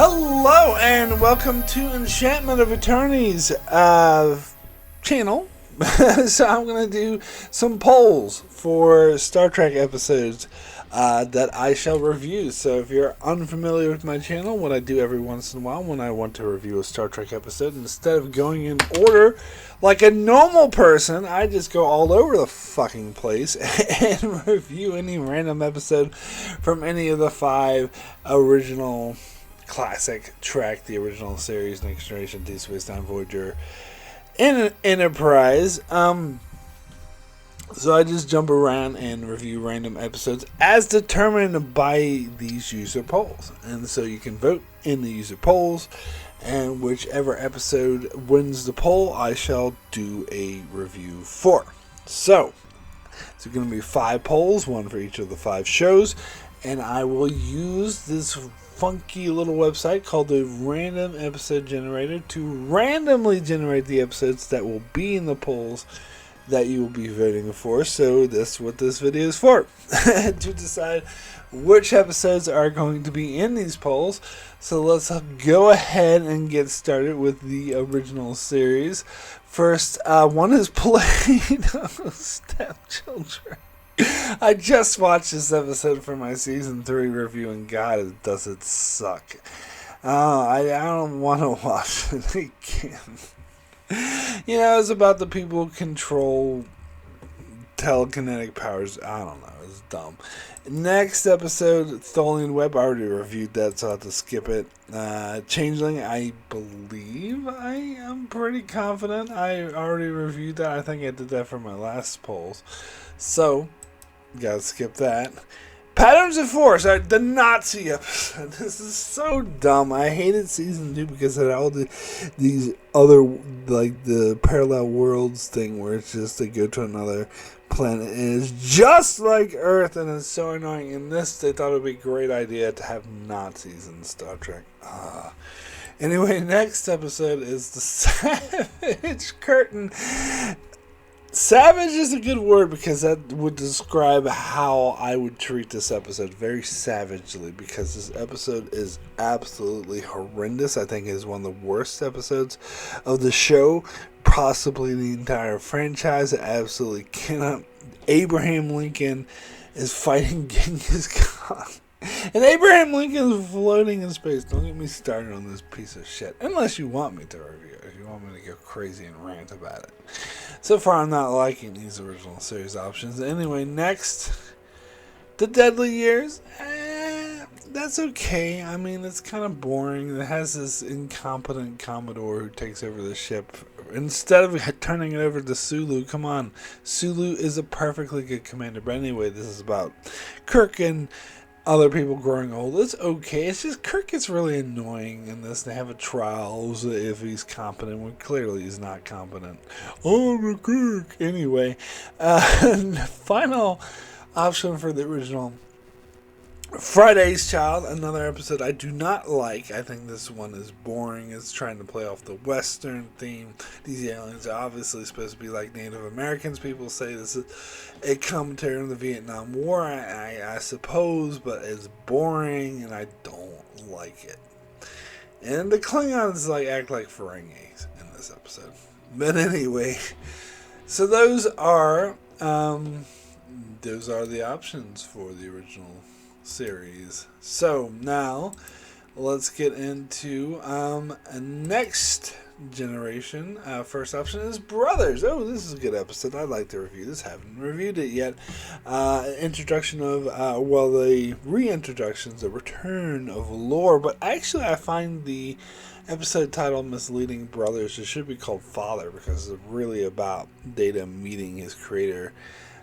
Hello and welcome to Enchantment of Eternity's channel. So I'm going to do some polls for Star Trek episodes that I shall review. So if you're unfamiliar with my channel, what I do every once in a while when I want to review a Star Trek episode, instead of going in order like a normal person, I just go all over the fucking place and review any random episode from any of the 5 original classic Trek, the original series, Next Generation, Deep Space Nine, Voyager, and Enterprise. So I just jump around and review random episodes as determined by these user polls. And so you can vote in the user polls, and whichever episode wins the poll, I shall do a review for. So it's going to be 5 polls, one for each of the 5 shows, and I will use this funky little website called the Random Episode Generator to randomly generate the episodes that will be in the polls that you will be voting for. So that's what this video is for, to decide which episodes are going to be in these polls. So let's go ahead and get started with the original series. First, one is Play-Doh Stepchildren. I just watched this episode for my season 3 review, and God, does it suck. I don't want to watch it again. You know, it's about the people who control telekinetic powers. I don't know, it's dumb. Next episode, Tholian Web. I already reviewed that, so I'll have to skip it. Changeling, I believe I am pretty confident I already reviewed that. I think I did that for my last polls. So gotta skip that. Patterns of Force, the Nazi episode. This is so dumb. I hated season 2 because it had all these other, like the parallel worlds thing where it's just they go to another planet and it's just like Earth, and it's so annoying. In this, they thought it would be a great idea to have Nazis in Star Trek. Anyway, next episode is the Savage Curtain. Savage is a good word because that would describe how I would treat this episode, very savagely, because this episode is absolutely horrendous. I think it is one of the worst episodes of the show, possibly the entire franchise. I absolutely cannot. Abraham Lincoln is fighting Genghis Khan. And Abraham Lincoln is floating in space. Don't get me started on this piece of shit. Unless you want me to review it. If you want me to go crazy and rant about it. So far, I'm not liking these original series options. Anyway, next, The Deadly Years. That's okay. I mean, it's kind of boring. It has this incompetent Commodore who takes over the ship. Instead of turning it over to Sulu, come on. Sulu is a perfectly good commander. But anyway, this is about Kirk and other people growing old. It's okay. It's just Kirk gets really annoying in this. They have a trial if he's competent, when clearly he's not competent. Oh, Kirk. Anyway, final option for the original, Friday's Child, another episode I do not like. I think this one is boring. It's trying to play off the Western theme. These aliens are obviously supposed to be like Native Americans. People say this is a commentary on the Vietnam War, I suppose, but it's boring and I don't like it. And the Klingons act like Ferengis in this episode. But anyway, so those are the options for the original series. So now let's get into next generation. First option is Brothers. Oh, this is a good episode. I'd like to review this. Haven't reviewed it yet. Introduction of the reintroductions, the return of Lore, but actually I find the episode title misleading. Brothers, it should be called Father, because it's really about Data meeting his creator,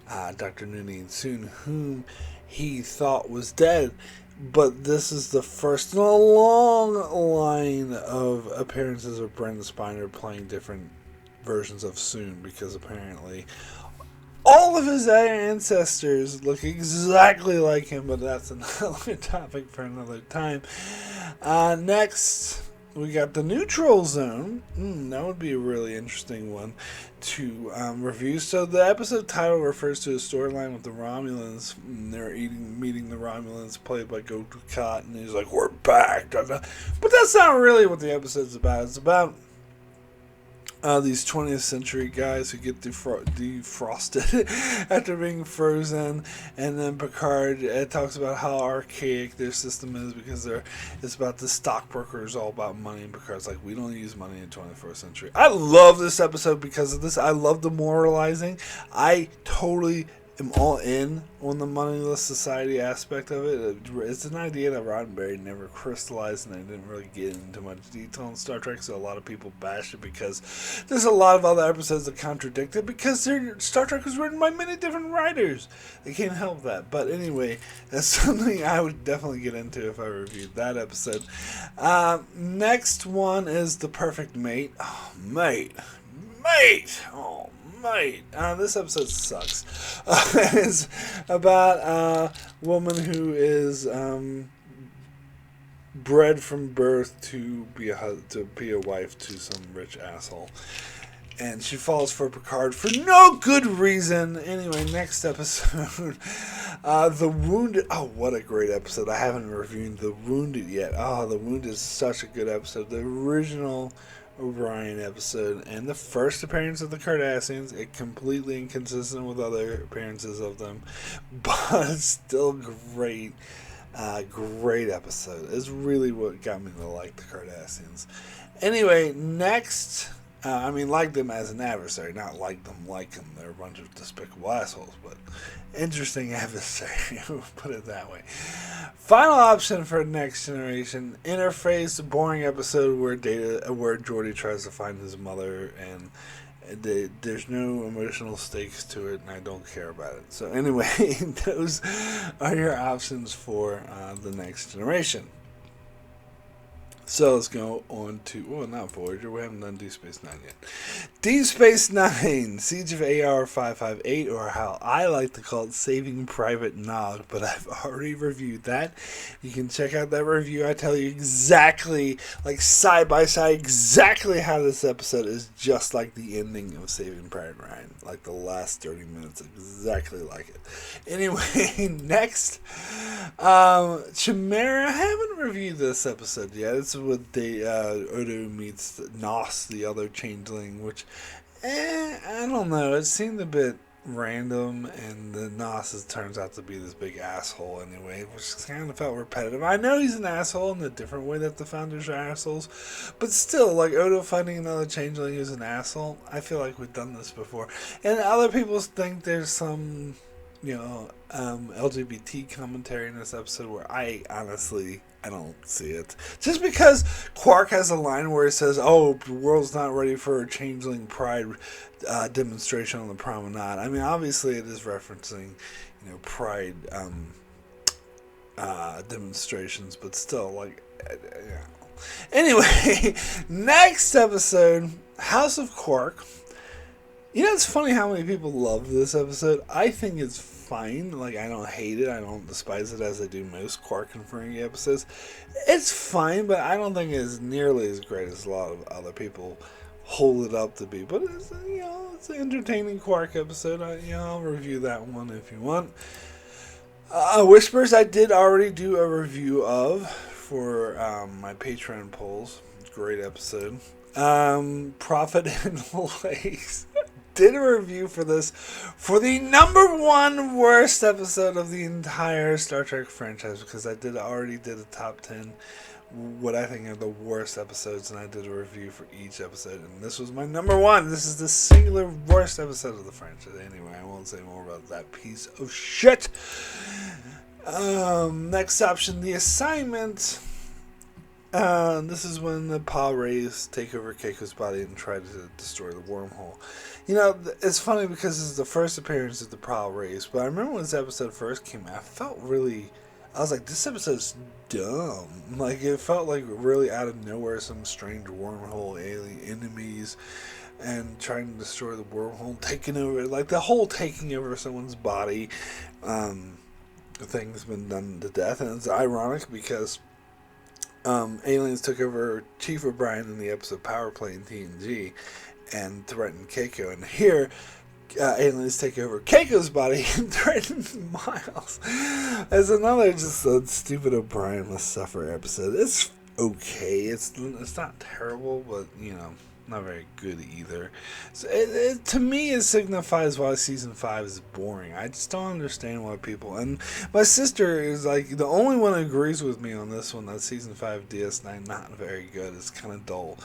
Dr. Noonien Soon, whom he thought was dead. But this is the first in a long line of appearances of Brent Spiner playing different versions of Soon, because apparently all of his ancestors look exactly like him, but that's another topic for another time. Next, we got the neutral zone. That would be a really interesting one to review. So the episode title refers to a storyline with the Romulans. They're meeting the Romulans, played by Gul Dukat, and he's like, "We're back." But that's not really what the episode's about. It's about these 20th century guys who get defrosted after being frozen, and then Picard talks about how archaic their system is because it's about the stockbrokers, all about money, and Picard's like, we don't use money in the 21st century. I love this episode because of this. I love the moralizing. I totally am all in on the moneyless society aspect of it. It's an idea that Roddenberry never crystallized, and I didn't really get into much detail in Star Trek, so a lot of people bash it because there's a lot of other episodes that contradict it because Star Trek was written by many different writers. They can't help that. But anyway, that's something I would definitely get into if I reviewed that episode. Next one is The Perfect Mate. Oh, mate. Oh, mate. This episode sucks. It's about a woman who is bred from birth to be a wife to some rich asshole, and she falls for Picard for no good reason. Anyway, next episode, The Wounded. Oh, what a great episode! I haven't reviewed The Wounded yet. Oh, The Wounded is such a good episode. The original O'Brien episode and the first appearance of the Cardassians, it completely inconsistent with other appearances of them, but it's still great. Great episode. It's really what got me to like the Cardassians. Anyway, next, like them as an adversary, not like them. They're a bunch of despicable assholes, but interesting adversary, put it that way. Final option for Next Generation, Interface, a boring episode where Geordi tries to find his mother, and there's no emotional stakes to it, and I don't care about it. So anyway, those are your options for the Next Generation. So let's go on to, not Voyager, we haven't done Deep Space Nine yet. Deep Space Nine, Siege of AR-558, or how I like to call it, Saving Private Nog, but I've already reviewed that. You can check out that review. I tell you exactly, side by side, exactly how this episode is just like the ending of Saving Private Ryan. Like the last 30 minutes, exactly like it. Anyway, next, Chimera. I haven't reviewed this episode yet. It's with Odo meets Nos, the other changeling, which, I don't know. It seemed a bit random, and the Nos turns out to be this big asshole anyway, which kind of felt repetitive. I know he's an asshole in a different way that the Founders are assholes, but still, Odo fighting another changeling who's an asshole, I feel like we've done this before. And other people think there's some, LGBT commentary in this episode where I don't see it. Just because Quark has a line where he says, "Oh, the world's not ready for a changeling pride demonstration on the promenade." I mean, obviously it is referencing, pride demonstrations, but still, Anyway, next episode, House of Quark. It's funny how many people love this episode. I think it's fine. I don't hate it. I don't despise it as I do most Quark and Ferengi episodes. It's fine, but I don't think it's nearly as great as a lot of other people hold it up to be. But it's, it's an entertaining Quark episode. I'll review that one if you want. Whispers, I did already do a review of for my Patreon polls. Great episode. Prophet and Lace. Did a review for this for the number one worst episode of the entire Star Trek franchise, because I already did a top 10 what I think are the worst episodes, and I did a review for each episode, and this was my number one. This is the singular worst episode of the franchise. Anyway, I won't say more about that piece of shit. Next option, The Assignment. This is when the Pa Rays take over Keiko's body and try to destroy the wormhole. It's funny because this is the first appearance of the Pa Rays, but I remember when this episode first came out, I was like, this episode's dumb. It felt really out of nowhere, some strange wormhole, alien enemies, and trying to destroy the wormhole, taking over, the whole taking over someone's body, thing's been done to death, and it's ironic because aliens took over Chief O'Brien in the episode Power Play in TNG and threatened Keiko. And here, aliens take over Keiko's body and threaten Miles. As another just a stupid O'Brien must suffer episode. It's okay. It's not terrible, but not very good either. So to me, it signifies why season 5 is boring. I just don't understand why people. And my sister is like the only one who agrees with me on this one. That season 5 DS9 not very good. It's kind of dull.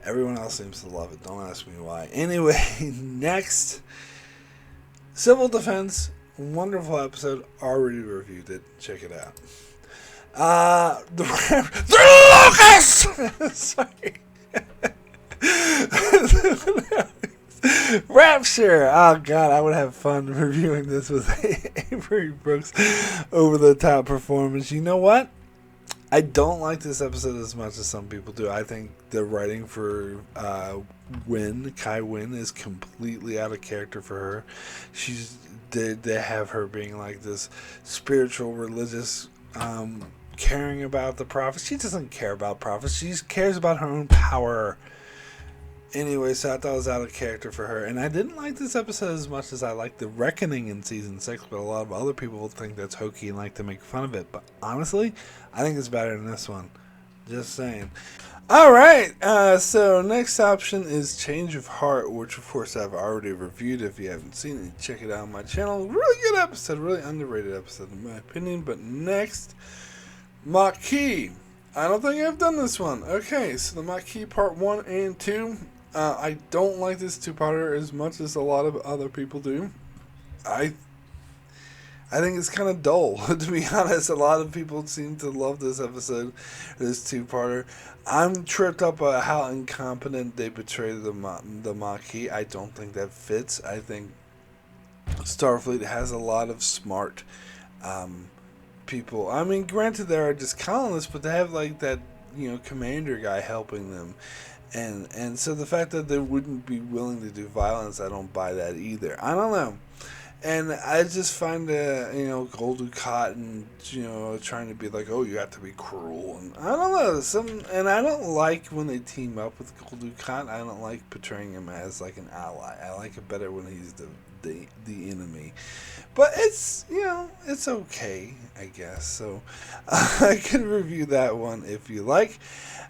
Everyone else seems to love it. Don't ask me why. Anyway, next, Civil Defense. Wonderful episode. Already reviewed it. Check it out. The Locust. Sorry. Rapture. Oh god, I would have fun reviewing this with Avery Brooks over the top performance. You know what? I don't like this episode as much as some people do. I think the writing for Kai Wynn is completely out of character for her. They have her being like this spiritual, religious, caring about the prophets. She doesn't care about prophets. She cares about her own power. Anyway, so I thought it was out of character for her. And I didn't like this episode as much as I liked The Reckoning in Season 6, but a lot of other people think that's hokey and like to make fun of it. But honestly, I think it's better than this one. Just saying. Alright, so next option is Change of Heart, which of course I've already reviewed. If you haven't seen it, check it out on my channel. Really good episode, really underrated episode in my opinion. But next, Maquis. I don't think I've done this one. Okay, so the Maquis Part 1 and 2. I don't like this two-parter as much as a lot of other people do. I think it's kind of dull, to be honest. A lot of people seem to love this episode, this two-parter. I'm tripped up by how incompetent they portray the Maquis. I don't think that fits. I think Starfleet has a lot of smart people. I mean, granted, they are just colonists, but they have like that, commander guy helping them. And so the fact that they wouldn't be willing to do violence, I don't buy that either. I don't know. And I just find Gul Dukat and trying to be like, oh, you have to be cruel, and I don't know, and I don't like when they team up with Gul Dukat. I don't like portraying him as like an ally. I like it better when he's the enemy. But it's it's okay, I guess. So I can review that one if you like.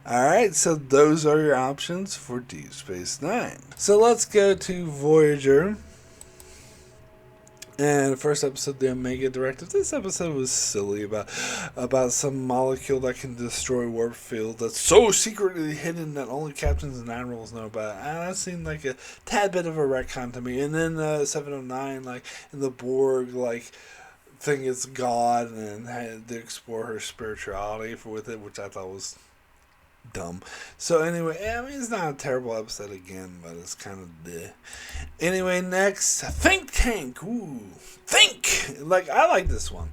Alright, so those are your options for Deep Space Nine. So let's go to Voyager. And the first episode, the Omega Directive. This episode was silly about some molecule that can destroy warp field that's so secretly hidden that only captains and admirals know about. And that seemed like a tad bit of a retcon to me. And then 709, like, in the Borg, like, thing is God, and had to explore her spirituality with it, which I thought was dumb. So anyway, I mean, it's not a terrible episode again, but it's kind of bleh. Anyway, next, Think Tank. Ooh, Think! Like, I like this one.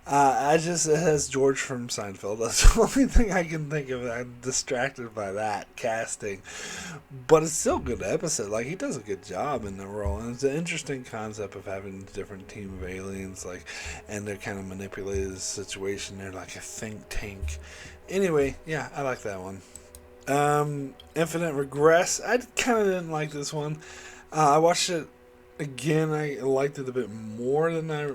It has George from Seinfeld. That's the only thing I can think of. I'm distracted by that casting. But it's still a good episode. Like, he does a good job in the role. And it's an interesting concept of having a different team of aliens, like, and they're kind of manipulated the situation. They're like a think tank. Anyway, yeah, I like that one. Infinite Regress. I kind of didn't like this one. I watched it again. I liked it a bit more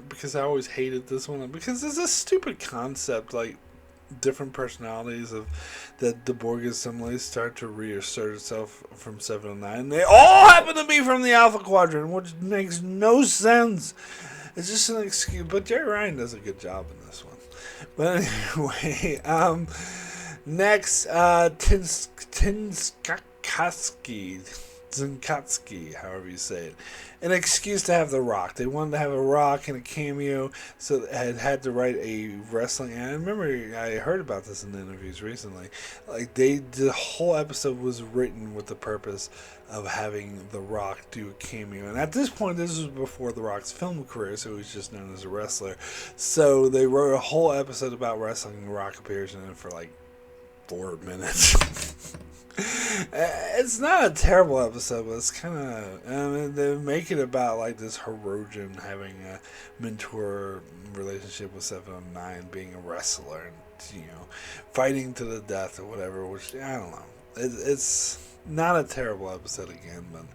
because I always hated this one, because it's a stupid concept, like different personalities of that the Borg assemblies start to reassert itself from 709. They all happen to be from the Alpha Quadrant, which makes no sense. It's just an excuse, but Jerry Ryan does a good job in this one. But anyway, next, Zinkatsky, however you say it. An excuse to have The Rock. They wanted to have a Rock in a cameo, so they had to write a wrestling. And I remember I heard about this in the interviews recently. Like, the whole episode was written with the purpose of having The Rock do a cameo. And at this point, this was before The Rock's film career, so he was just known as a wrestler. So they wrote a whole episode about wrestling, and The Rock appears in it for like 4 minutes. It's not a terrible episode, but it's kind of, they make it about like this Hirogen having a mentor relationship with 709, being a wrestler, and fighting to the death or whatever. Which I don't know. It's not a terrible episode again, but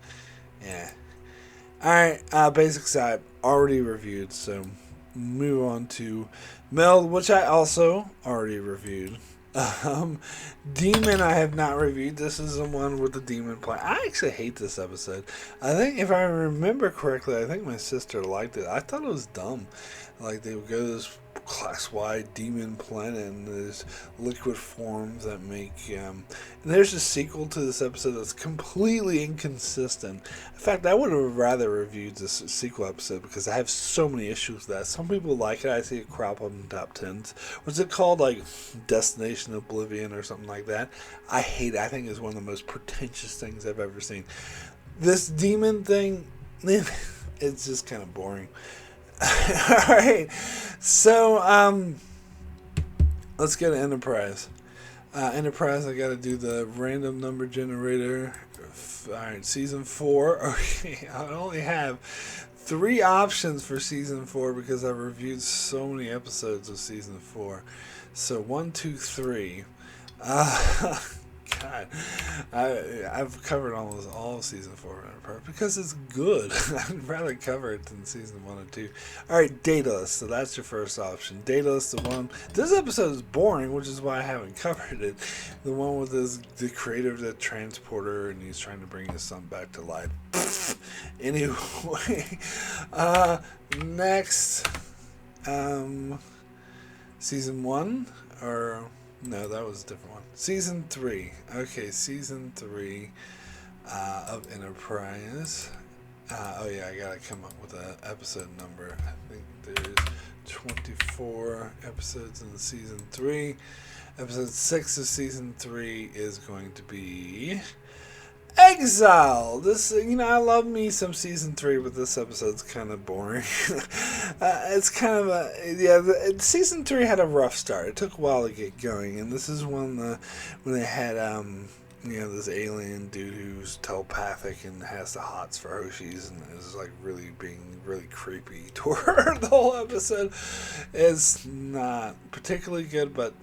yeah. All right, Basic Side already reviewed, so move on to Meld, which I also already reviewed. Demon I have not reviewed. This is the one with the demon play. I actually hate this episode. I think if I remember correctly, I think my sister liked it. I thought it was dumb. Like they would go to this class-wide demon planet and there's liquid forms that make and there's a sequel to this episode that's completely inconsistent. In fact, I would have rather reviewed this sequel episode because I have so many issues with that. Some people like it. I see it crop up in top 10s. What's it called? Like Destination Oblivion or something like that. I hate it. I think it's one of the most pretentious things I've ever seen. This demon thing, it's just kind of boring. Alright, so let's get to Enterprise. Enterprise, I gotta do the random number generator. Alright, season 4. Okay, I only have 3 options for season 4 because I've reviewed so many episodes of season 4. So 1, 2, 3. God, I've covered almost all of season 4 of Enterprise because it's good. I'd rather cover it than season 1 and 2. Alright, Daedalus. So that's your first option. Daedalus, the one. This episode is boring, which is why I haven't covered it. The one with the creator of the transporter, and he's trying to bring his son back to life. Anyway, next, season 1 or. No, that was a different one. Season 3. Okay, season 3 of Enterprise. Oh yeah, I gotta come up with an episode number. I think there's 24 episodes in season 3. Episode 6 of season 3 is going to be Exile. This, I love me some season 3, but this episode's kind of boring. It's kind of season 3 had a rough start. It took a while to get going, and this is when they had this alien dude who's telepathic and has the hots for Hoshies and is like really being really creepy toward the whole episode. It's not particularly good, but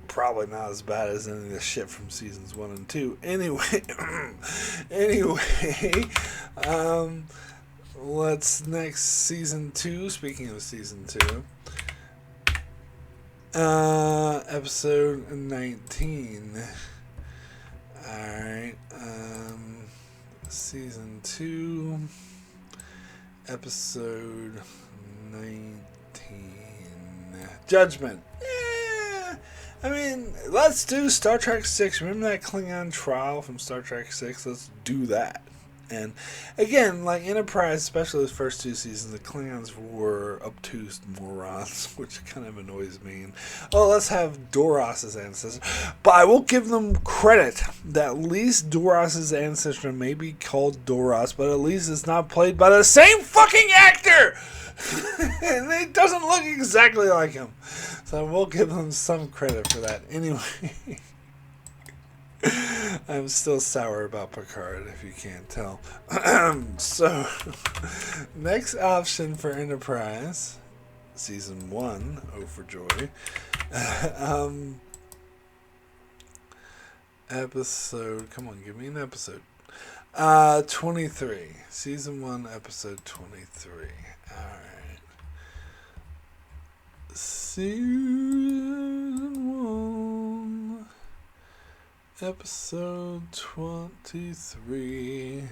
probably not as bad as any of the shit from seasons 1 and 2. Anyway, let's next season 2. Speaking of season 2, episode 19. Alright, season 2, episode 19. Judgment. I mean, let's do Star Trek 6. Remember that Klingon trial from Star Trek 6? Let's do that. And again, like Enterprise, especially the first 2 seasons, the Klingons were obtuse morons, which kind of annoys me. And, let's have Duras' ancestor. But I will give them credit that at least Duras' ancestor may be called Duras, but at least it's not played by the same fucking actor! And it doesn't look exactly like him. So I will give them some credit for that. Anyway, I'm still sour about Picard, if you can't tell. So, next option for Enterprise, season 1, oh for joy. Episode, come on, give me an episode. 23, season 1, episode 23. Alright. Season 1, episode 23.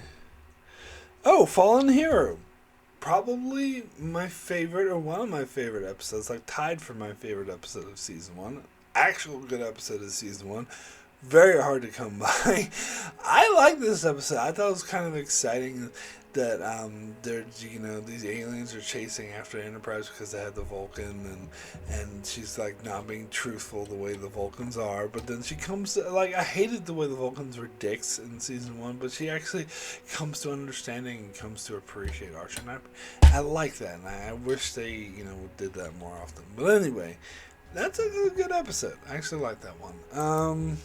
Oh, Fallen Hero. Probably my favorite, or one of my favorite episodes, like tied for my favorite episode of season 1. Actual good episode of season 1. Very hard to come by. I like this episode. I thought it was kind of exciting that these aliens are chasing after Enterprise because they had the Vulcan, and she's like not being truthful the way the Vulcans are. But then she comes to, like, I hated the way the Vulcans were dicks in season 1, but she actually comes to understanding and comes to appreciate Archer, and I like that, and I wish they did that more often. But anyway, that's a good episode. I actually like that one.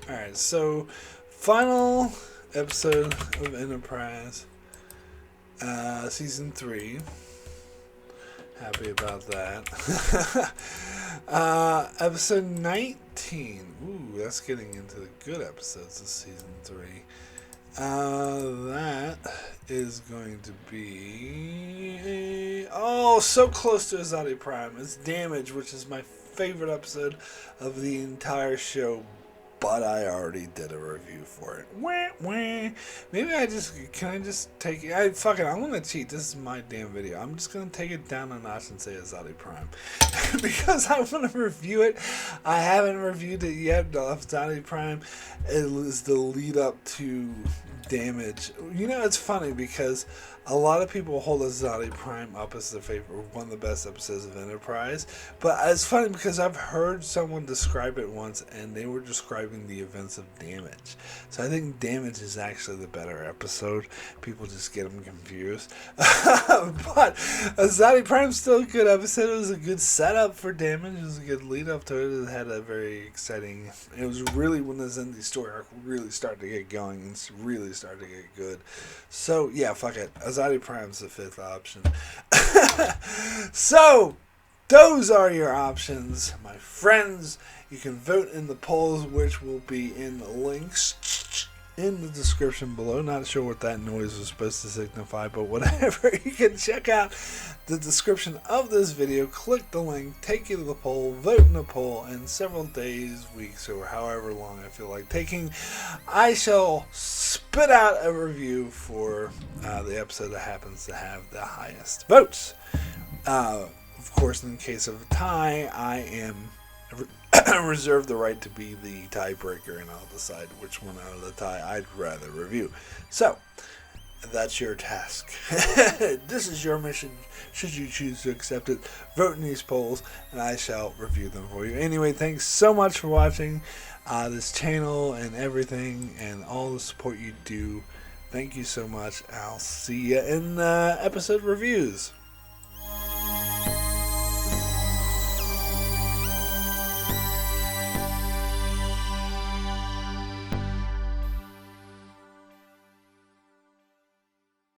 Alright, so final episode of Enterprise, season 3, Happy about that. Episode 19. Ooh, that's getting into the good episodes of season 3. That is going to be... Oh, so close to Azadi Prime. It's Damage, which is my favorite episode of the entire show, but I already did a review for it. Wah, wah. Maybe can I just take it? Fuck it, I'm gonna cheat. This is my damn video. I'm just gonna take it down a notch and say Azadi Prime. Because I want to review it. I haven't reviewed it yet. Azadi Prime is the lead up to Damage. You know, it's funny because a lot of people hold Azadi Prime up as their favorite, one of the best episodes of Enterprise. But it's funny because I've heard someone describe it once, and they were describing the events of Damage. So I think Damage is actually the better episode. People just get them confused. But Azadi Prime's still a good episode. It was a good setup for Damage. It was a good lead up to it. It had a very exciting... It was really when the Xindi story arc really started to get going and really started to get good. So, yeah, fuck it. Azadi Prime's the 5th option. So, those are your options, my friends. You can vote in the polls, which will be in the links in the description below. Not sure what that noise was supposed to signify, but whatever. You can check out the description of this video, click the link, take you to the poll, vote in the poll, and several days, weeks, or however long I feel like taking, I shall spit out a review for the episode that happens to have the highest votes. Of course, in case of a tie, I am reserve the right to be the tiebreaker, and I'll decide which one out of the tie I'd rather review. So, that's your task. This is your mission, should you choose to accept it. Vote in these polls, and I shall review them for you. Anyway, thanks so much for watching this channel and everything, and all the support you do. Thank you so much. I'll see you in episode reviews.